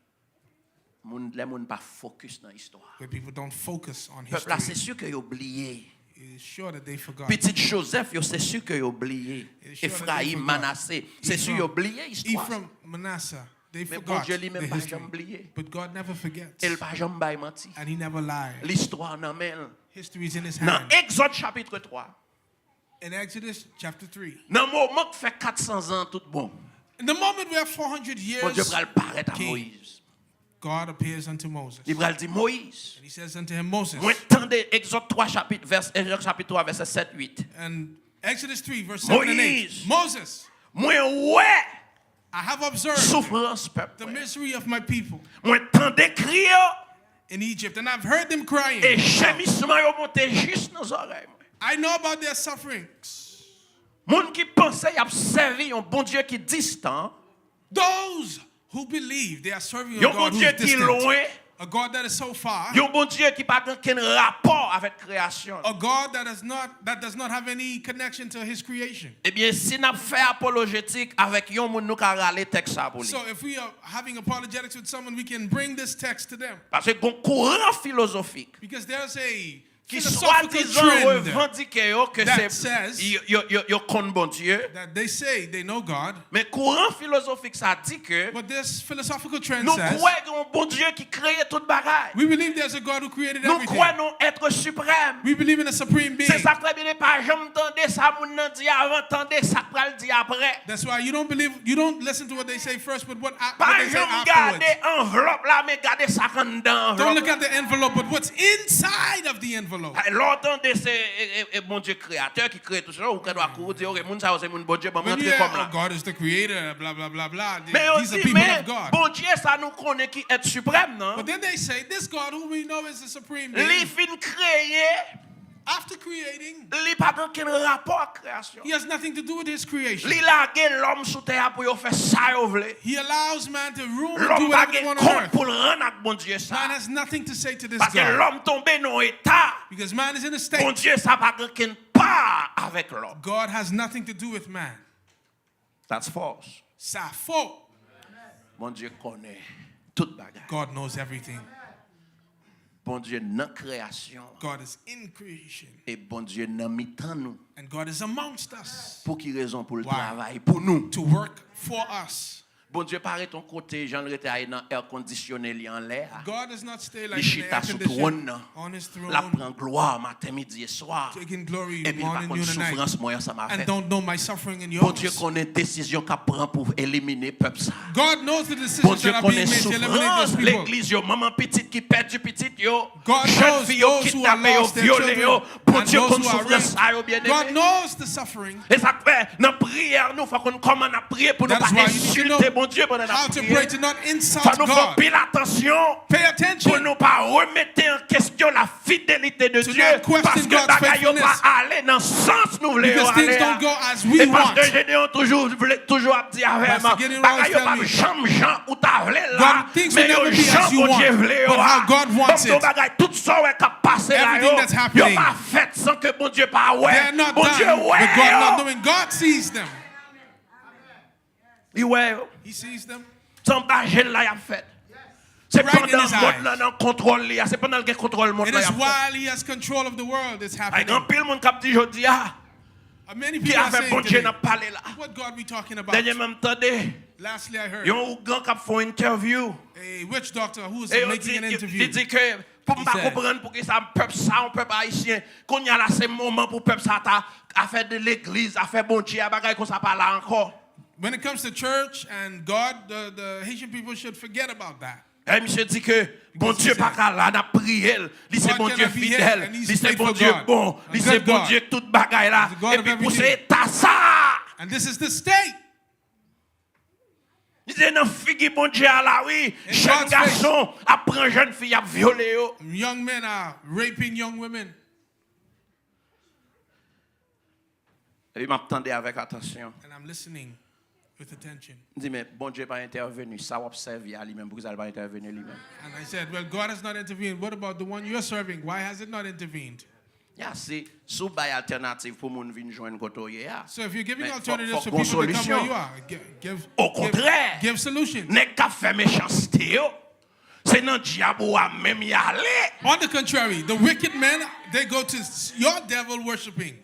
Les gens pas focus dans l'histoire. Where people don't focus on Le peuple là c'est history. sûr qu'ils oublié. It is sure that they forgot. Petit Joseph, yo, c'est sûr qu'ils oublié. It's sure that they Ephraïm, forgot. Manassé, c'est sûr qu'ils oublié l'histoire. Ephraim, Manasseh, they Mais bon forgot Dieu lui-même the pas history. jamais oublié. But God never forgets. Il pas jamais bail menti. And he never lied. L'histoire nan men. History is in his Dans hand. Exode chapitre 3. In Exodus chapter 3. Dans le moment que fait 400 ans tout bon. In the moment we have 400 Bon Dieu years, va paraître à king. Moïse. God appears unto Moses. Il va dire Moïse. And he says unto him, Moses. Moi tendez Exode 3 chapitre Exode chapitre 3 verset 7 8. And Exodus 3, verse 7 and 8. Moïse. Moses, Moi ouais I have observed souffrance the peuple. misery of my people Moi tendez crier in Egypt, and I've heard them crying. et gémissement yo monté juste dans oreilles. I know about their sufferings. Moun qui pensait y a servi un bon Dieu qui est distant, Those who believe they are serving a un bon God who Dieu is qui est distant, loin, a God that is so far, un bon Dieu qui n'a pas aucun rapport avec la création. a God that does not have any connection to his creation. Eh bien, si nous fait apologétique avec un moun nous ka rale texte ça pour lui. So if we are having apologetics with someone, we can bring this text to them. Parce que un courant philosophique Because there's a qui philosophical soi-disant trend revendique yo que that c'est says- yo connaît bon Dieu, that they say they know God, mais courant philosophique ça dit que but this philosophical trend nous says croyons un bon Dieu qui crée toute bagaille. we believe there's a God who created Nous everything. croyons être suprême. We believe in a supreme being. C'est ça que bien pas jamais entendre ça moun nan di avant, entendre ça pral di après. That's why you don't listen to what they say first, but what Pas they say jamais afterwards. garder enveloppe là, mais garder ça dans Don't look enveloppe. at the envelope, but what's inside of the envelope. L'entendre c'est bon Dieu créateur qui crée tout ça, ou qu'on doit courir dire OK, moun ça c'est moun bon Dieu, bon When you rentrer hear, comme là. oh, God is the creator, blah, blah, blah, blah. Mais These are aussi, people mais of God. bon Dieu ça nous connaît qui est suprême, non? But then they say, this God who we know is the supreme Li being, fin créer, after creating, li pas aucun rapport à création. he has nothing to do with his creation. Li lage l'homme sous terre pour yo faire ça yo vle. He allows man to rule and do L'homme pas whatever he gen wants on compte earth. pour le rendre avec bon Dieu Man ça. has nothing to say to this Parce que God. l'homme tombé dans état, Because man is in a bon state. Dieu ça pas aucun part avec l'homme. God has nothing to do with man. That's false. Ça faux. Bon Dieu connaît toute bagaille. God knows everything. Bon Dieu dans création God is in creation. et bon Dieu dans mi-temps nous. And God is amongst us Pour qui raison? Pour le Why? travail, pour nous. to work for us. Bon Dieu paraît ton côté, Jean le taille dans air conditionné li en l'air. God does not stay like Li in the chita air sous condition trône. on his La throne, prend gloire matin, midi et soir. taking glory Et puis par morning, contre noon, and night, souffrance moi ça m'a and fait. don't know my suffering and Bon Dieu yours. connaît décision qu'a prend pour éliminer peuple ça. God knows the Bon decisions Dieu that are being connaît made to eliminate souffrance those people. l'église yo maman petite qui perd du petit yo. God Jeune knows fille yo those who are kidnappé yo lost, their violé yo. children, Bon and Dieu those connaît who are souffrance ça yo raped. bien God aimé. knows the suffering. Et ça fait dans prière nous faut qu'on commence à prier pour ne That pas is why you need to insulter know bon Dieu pendant la how to pray, prière. to not Ça insult nous faut God. pile attention. Pay Pour attention. ne pas remettre en question la fidélité de To Dieu. not question Parce que God's bagaille yo faithfulness. pas aller dans le sens nous voulons Because things aller. don't go as we Et parce want. que Gédéon toujours a dit avec Pastor moi, Gideon bagaille yo always pas tell me, jamais Jean ou ta vle là, God, things mais will yo never be as Jean you bon want, Dieu vle but yo. how God wants Donc it. bagaille tout ça qui a passé là Everything yo, that's yo happening, pas fait sans que bon Dieu pas They ouais. are not Bon Dieu done, but ouais. God not yo. knowing. God sees them. Il ouais yo. He sees them. Sans bagage là y a fait. C'est Right in pendant his le monde là eyes. dans contrôle là, c'est pendant le contrôle monde It là y is a fait. while he has control of the world it's Ay happening. grand pile monde cap dit jodi ah, Many qui people a are fait saying bon Dieu today, n'a parlé là. what God we talking about? Dernier même tendez, Lastly, I heard yon grand cap font interview. a witch doctor who is Et making an interview. il dit que pour He pas said- comprendre pour que ça peuple ça un peuple haïtien qu'on y a là c'est moment pour peuple ça à faire de l'église à faire bon Dieu à bagaille qu'on ça pas là encore. When it comes to church and God, the Haitian people should forget about that. Et monsieur dit que bon Dieu pas qu'à là n'a prié, lui c'est God bon Dieu cannot be here, fidèle, and he's lui c'est bon faithful Dieu God. bon, A lui c'est good bon God. Dieu toute bagaille là He's the God et of puis pour everything. c'est ta ça. And this is the state. Il dit non, fille bon Dieu à la oui, In jeune God's garçon apprend jeune fille à violer yo. Young men are raping young women. Et il m'attendait avec attention. And I'm listening with attention. Il dit mais bon Dieu pas intervenu, ça observe à lui-même, pourquoi il pas intervenu lui-même. And I said, well, God has not intervened. What about the one you're serving? Why has it not intervened? Yeah, c'est sous bail alternative pour moun vinn joindre koto ya. So if you're giving Mais alternatives faut for people to come solution. where you are, Au contraire, give solutions. nèg ka fait méchanceté yo. C'est dans diable a même y aller. On the contrary, the wicked men, they go to your devil worshiping.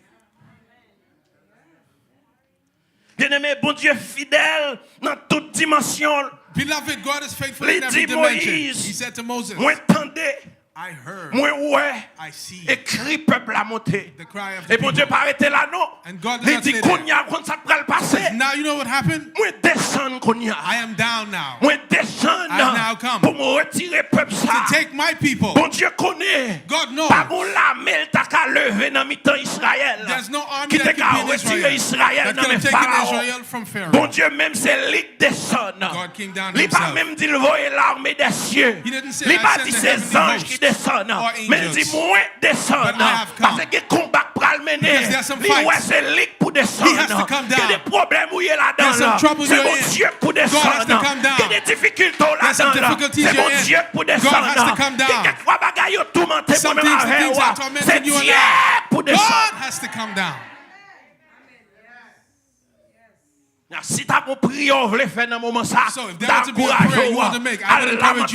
Bien-aimé, bon Dieu fidèle dans toute dimension. Beloved, God is faithful Il in every dit dimension. Moïse, He said to Moses, moi tendez, I heard, moi ouais, I see écrit peuple à monter. the cry of Et the bon Dieu people. pas arrêter là non. And God did Il not dit say qu'on that. y a quand ça va le passer. Now you know what happened? Moi descendre qu'on y a. I am down now Moi descendre I now come pour me retirer peuple ça. to take my people. Bon Dieu connaît. God knows. Pas bon l'armée t'a qu'à lever dans mi-temps Israël. There's no army Qui that t'a could be qu'à in retirer Israel Israël that dans could mes have taken pharaons. Israel from Pharaoh. Bon Dieu même c'est lui descend. God came down Il pas himself. même dit voyer l'armée des cieux. He didn't say, Il I pas sent dit the c'est heavenly anges hosts qui descendent. or Mais il angels. dit moi descendre. But I have come. Parce que combat pral mener. Because there's some Il ouais fights. c'est lui pour descendre. He has to come Il y a down. des problèmes où il est There's some là-dedans. trouble C'est you're mon in. Dieu pour God has to descendre. come down. Il y a des difficultés There's some là-dedans. difficulties C'est you're mon in. Dieu pour God has descendre. to come down. Quelquefois bagaille yo tourmenté pour Some même things avec are moi. tormenting C'est you and Dieu I. pour God descendre. has to come down. Si tu as une prière, vous voulez faire dans un moment ça, So if there were to be a prayer you want to make, I would encourage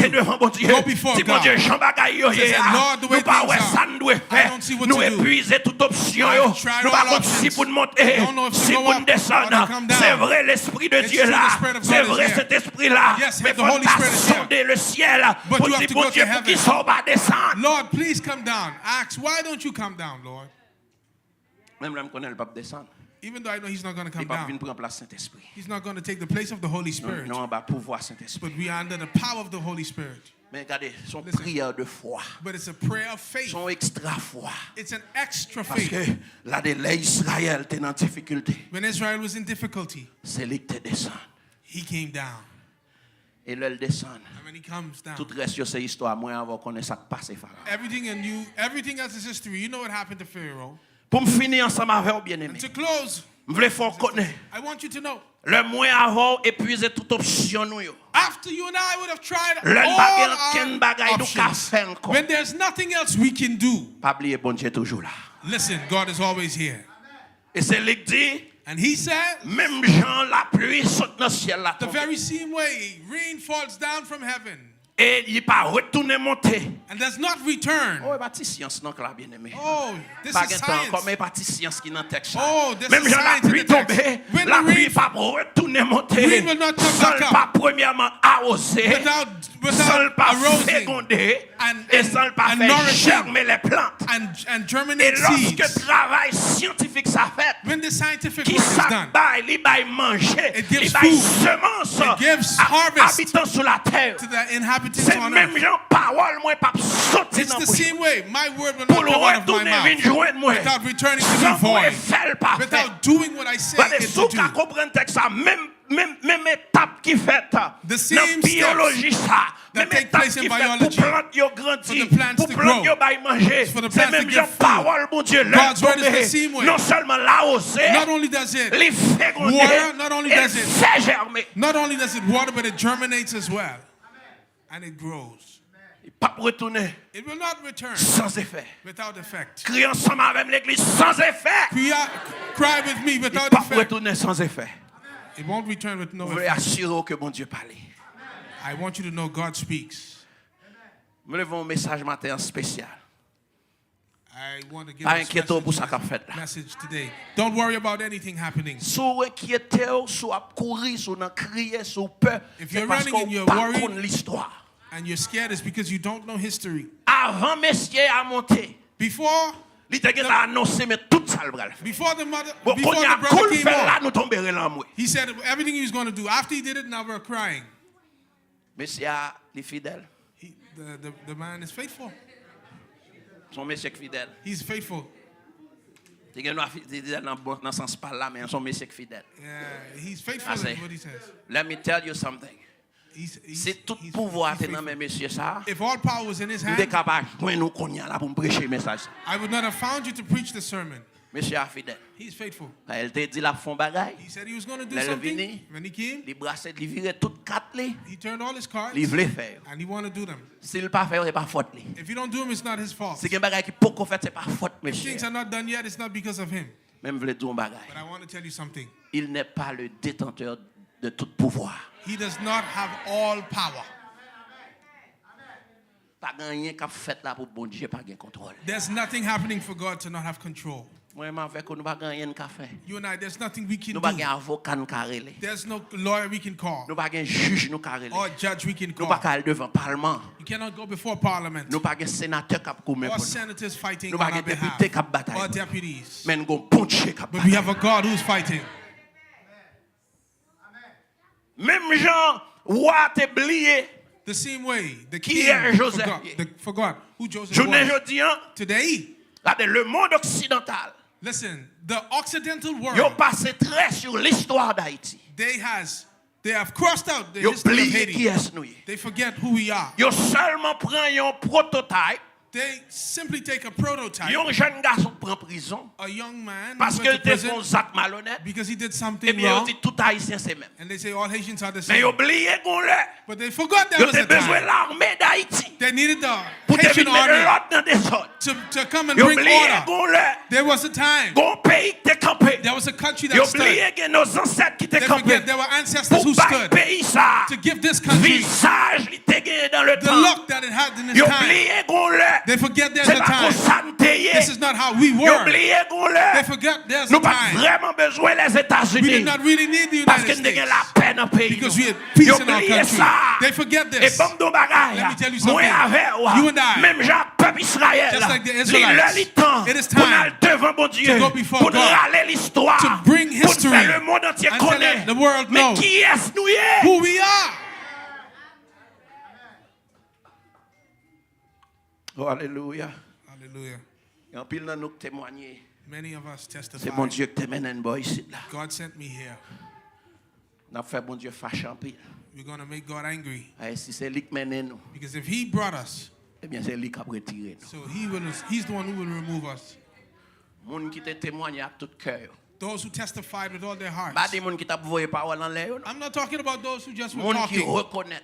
you. Go before Si bon God. Dieu, Jean bagaille yo, Say, Lord, the way nous pas things ouais are, ça nous doit I faire. don't see what Nous to do. épuiser toute option I've yo. tried Nous all pas contre options. si pour nous monter, Don't know if to si go pour up nous descendre. or to come down. C'est vrai l'esprit de It's Dieu true, là. the Spirit of God C'est is vrai here. cet esprit là. Yes, Mais the faut Holy pas Spirit is here. sonder le ciel But pour you have dire to bon go to Dieu pour qu'il heaven. soit pas descendre. Lord, please come down. Ask, why don't you come down, Lord? Même là me connaît le pape descendre. Even though I know he's not going to Il come pas down. venir prendre place Saint-Esprit. He's not going to take the place of the Holy Spirit. Non, on va pouvoir Saint-Esprit. But we are under the power of the Holy Spirit. Mais regardez, son Listen. prière de foi, But it's a prayer of faith. son extra foi. It's an extra Parce faith. que là, l'Israël était en difficulté. When Israel was in difficulty, C'est lui qui descend. he came down. Et là, il descend. And when he comes down, Tout le reste, c'est histoire. Moi, avant qu'on ait ça passé, Pharaon. everything else is history. You know what happened to Pharaoh. Pour me finir ensemble avec vous, bien-aimé. And to close, Je voulais faire connaître. I want you to know, Le mois avant, épuiser toute option. Nous, yo. after you and I would have tried Le all bagay our du ka options, faire encore. when there's nothing else we can do, Pas oublier, bon Dieu toujours là. listen, God is always here. Et c'est lui qui dit, And he said, même Jean, la pluie saute dans le ciel là. the very same way rain falls down from heaven Et il pas retourner monter. and does not return. Oh, parti science non là bien aimé. Oh, this Pas is de temps encore science. mais parti science qui dans texte. Oh, this Même is Jean la science in pluie the text. tomber, When la the pluie rain- pas retourner monter. Rain will not come Seul back pas premièrement arroser. without Seul pas arrosing féconder and- et seul pas and faire nourishing. germer les plantes. and Et germinate lorsque seeds. travail scientifique ça fait, When the scientific qui work is ça done, baille, il baille manger, It gives il baille food. semence It gives à harvest habitants sur la terre. to the inhabitants C'est on même earth. gens parole moi pas sortir It's dans the bouche. same way. My word will Pour not le come out of my retourner venir mouth joindre moi. without returning to Sans me void, moi faire pas fait. without doing what I say Parce que it si to vous do. comprenez texte ça, même étape qui fait The dans same biologie ça, that même take étape place in qui fait pour biology, plante yo grandi, for the plants pour to plante grow, yo bail manger. for the C'est plants même to gens give food. parole mon Dieu, God's word is the tomber, same way. non seulement là aussi, Not only does it les féconder, water, not only et does it- fait germer. Not only does it water, but it germinates as well. And it grows. Il pas retourner It will not return sans effet. without effect. Criez ensemble avec l'église sans effet. Cry with me Il without pas effect. retourner sans effet. It won't return with no Vous voulez effect. assurer que bon Dieu parle. I want you to know God speaks. Nous avons un message matin spécial. I want to give Pas this inquiétez pour ça qu'a fait là. message today. Don't worry about anything happening. Sous inquiété, sous courir, sous crier, sous peur, If c'est you're parce running and qu'on you're pas worried- connaît l'histoire. And you're scared, it's because you don't know history. Avant messieurs à monter, Before il était annoncé mais tout ça le bral fait. before the mother, Bon, before quand il y the a brother cool came fait là, on, nous tomberons là moi. he said everything he was going to do. After he did it, now we're crying. Messieurs les fidèles, The man is faithful. son messieurs fidèle. He's faithful. C'est que dans le sens pas là, mais son monsieur fidèle. Yeah, he's faithful I say, in what he says. let me tell you something. Si tout pouvoir est dans mes messieurs ça, If all power was in his nous hand, sommes capables de joindre nous qu'on y a là pour me prêcher le message. I would not have found you to preach the sermon. Monsieur est fidèle. He's faithful. Elle te dit la fond bagaille. He said he was going to do Là, le something. vini, When he came, les bracelets, les virer toutes quatre les, he turned all his cards les voulait faire. and he wanted to do them. S'il pas fait, c'est pas faute les. If you don't do them, it's not his fault. C'est que bagaille qui peut qu'on fait, c'est pas faute If monsieur. things are not done yet, it's not because of him. Même voulait dire un bagaille. But I want to tell you something. Il n'est pas le détenteur de tout pouvoir. He does not have all power. Pas rien qu'a fait là pour bon Dieu pas gain contrôle. There's nothing happening for God to not have control. Moi même avec nous pas rien qu'a fait. You and I, there's nothing we can Nous pas do. gain avocat nous carrelé. There's no lawyer we can call Nous pas gain juge nous carrelé. or judge we can Nous pas call. aller devant parlement. You cannot go before parliament Nous pas gain sénateur cap coumer or pour nous. senators fighting Nous on pas our gain behalf député cap bataille. or deputies. Mais nous gon ponche cap. But we have a God who's fighting. Même Jean roi te oublié. The same way the Qui king est Joseph? forgot who Joseph Journée was. jodi an, Today, regardez le monde occidental. listen, the Occidental Yo world, passé très sur l'histoire d'Haïti. they have crossed out the Yo history of oublié qui Haiti. est nous. They forget who we are. Yo seulement prend un prototype. They simply take a prototype, Un jeune garçon prend prison a young man parce who qu'il went to te fait prison un sac malhonnête. because he did Et something bien, on wrong, dit tout haïtien c'est même. and they say all Haitians are the Mais same. oublié qu'on l'a. But they forgot there Yo was te a besoin time. l'armée d'Haïti They needed the pour te Haitian mettre army l'ordre dans des ordres. to come and Yo bring oublié order. qu'on l'a. There was a time. Gon pays qui te campé. There was a country Yo that stood. oublié que nos ancêtres qui te They campé. forget there were ancestors Pour who pas stood pays ça. to give this country Visage li te gagné dans le the temps. luck that it had in its Yo time. oublié qu'on l'a. They forget there's C'est a pas qu'on time. s'enteye. This is not how we Yo were. oublié qu'on l'a. They forget there's a Nous pas time. vraiment besoin les We États-Unis. did not really need the Parce United que nous avons States la paix dans le pays. because we had peace Yo in our oublié country. ça. They forget Et this. bon de bagaille. Let me tell you Moi something. avec You and I, même Jean peuple Israël. just like the Li Israelites, le temps. it is Pour time aller devant bon Dieu. to go before Pour God, râler l'histoire. to bring Pour history faire le monde entier and to connaître. let the world Mais know qui est-ce nous y est? who we are. Oh, alléluia. Hallelujah. Et en pile dans nous témoigner. Many of us testify. C'est mon Dieu qui te mène boy ici là. God sent me here. On a fait bon Dieu fâché en pile. We're going to make God angry Et si c'est lui qui mène nous, because if he brought us, eh bien c'est lui qui a retiré nous. so he's the one who will remove us. Moun qui te témoigne à tout cœur. Those who testified with all their hearts. Pas des moun qui t'a voyé parole en l'air. I'm not talking about those who just were Moun qui talking. reconnaît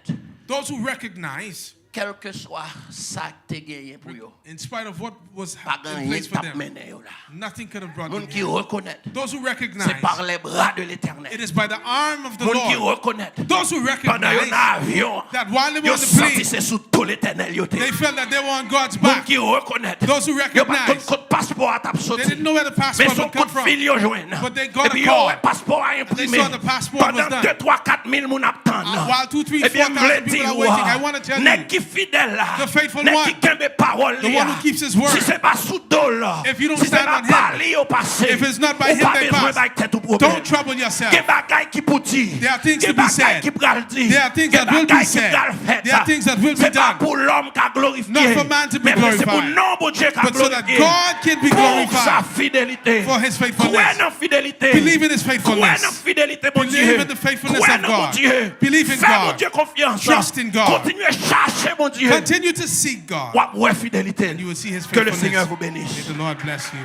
Those who recognize, quel que soit ça que tu gagné pour eux. in spite of what was Pas in rien place for t'a them, mené yo là. nothing could have brought Moun them qui here. reconnaît. Those who C'est recognize, par les bras de l'Éternel. it is by the arm of the Moun qui Lord. reconnaît. Those who Pendant yon recognize avion, that while they were yo on the senti plane, c'est sous tout l'Éternel yo te. they felt that they were on God's Moun back. qui reconnaît. Those who Yo pas recognize, code passeport à tap they sorti. didn't know where the Mais passport son would coup come de from. fil yo joine. But they got Et a puis call. yo ouais passeport a They imprimé. saw the passport was Pendant done. 2-3 4 000 moun attendent. While 2, 3, Eh bien, 4,000 m'vle people dire, are waiting, I want to tell nèg you, qui fidèle là, the faithful nèg one, qui kembe parole the li one a. who keeps his word. Si c'est pas sous dos là, If you don't si c'est stand pas on him, par li au passé, if it's not by ou him pas they besoin pass, d'y tête ou problème. don't trouble yourself. Ge bagay qui pour dire, There are things ge to be bagay said. qui pral dire, There are things ge that will be bagay qui said. pral fait. There are things that will be C'est pas done. pour l'homme qui a glorifié, Not for man to be mais c'est pour glorified, non bon Dieu qui a but so that glorifié. God can be Pour glorified sa fidélité. for his faithfulness. Crois dans fidélité. Believe in his Crois faithfulness. dans fidélité, mon Believe Dieu. in the faithfulness Crois of dans mon God. Dieu. Believe in Fais mon God. Dieu confiance. Trust in God. Continuez à chercher, mon Dieu. Continue to seek God. Ouais, fidélité. You will see his Que le faithfulness. Seigneur vous bénisse. May the Lord bless you.